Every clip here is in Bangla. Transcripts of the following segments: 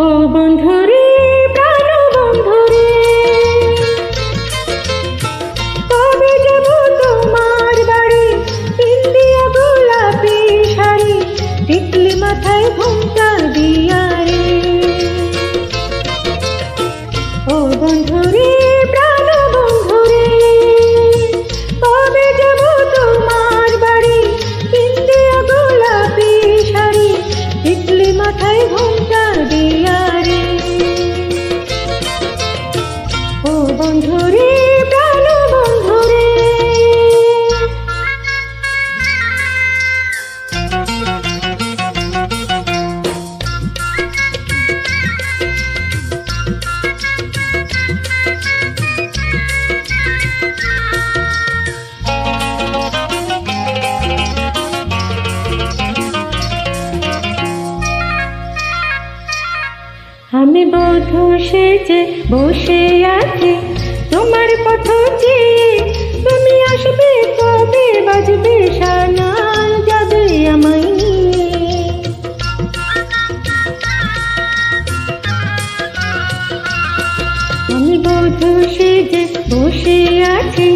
ও বন্ধুরে প্রাণ বন্ধুরে, কবে যাব তোমার বাড়ি? ইন্দিয়া গোলাপি শাড়ি, টিকলি মাথায় ঘুমটা দিয়া রে। ও বন্ধুরে প্রাণ বন্ধুরে, কবে যাব তোমার বাড়ি? ইন্দিয়া গোলাপি শাড়ি, টিকলি মাথায় ঘুমটা দিয়া রে। ও বন্ধুরে প্রাণ বন্ধুরে, আমি বধূ সেজে বসে আছি তোমার পথ চেয়ে। তুমি আসবে কবে? বাজবে শানাল, যাবে আমায় নিয়ে। আমি বধূ সেজে বসে আছি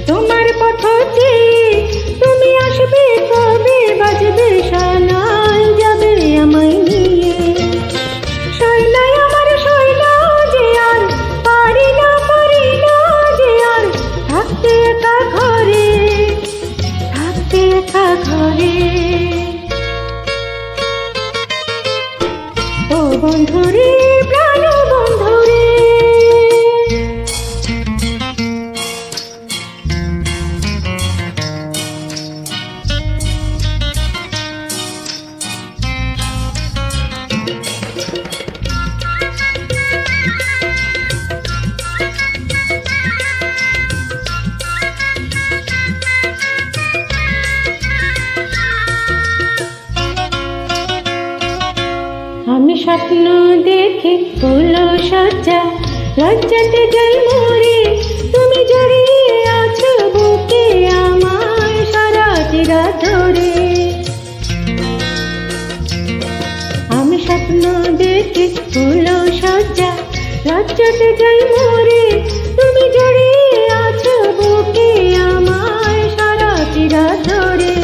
তোমার পথ চেয়ে। তুমি আসবে কবে? বাজবে শানাল, যাবে আমায় নিয়ে। শৈলায় আমার শৈলা যে আর পারি না যে আর থাকতে একা ঘরে, থাকতে একা ঘরে। ও বন্ধুরে প্রাণ বন্ধুরে, আমি স্বপ্ন দেখে হলো সজ্জা, লজ্জাতে যাই মরে। তুমি জড়িয়ে আছো বুকে আমায় সারাটি রাত ধরে। আমি স্বপ্ন দেখে হলো সজ্জা, লজ্জাতে যাই মরে। তুমি জড়িয়ে আছো বুকে আমায় সারাটি রাত ধরে।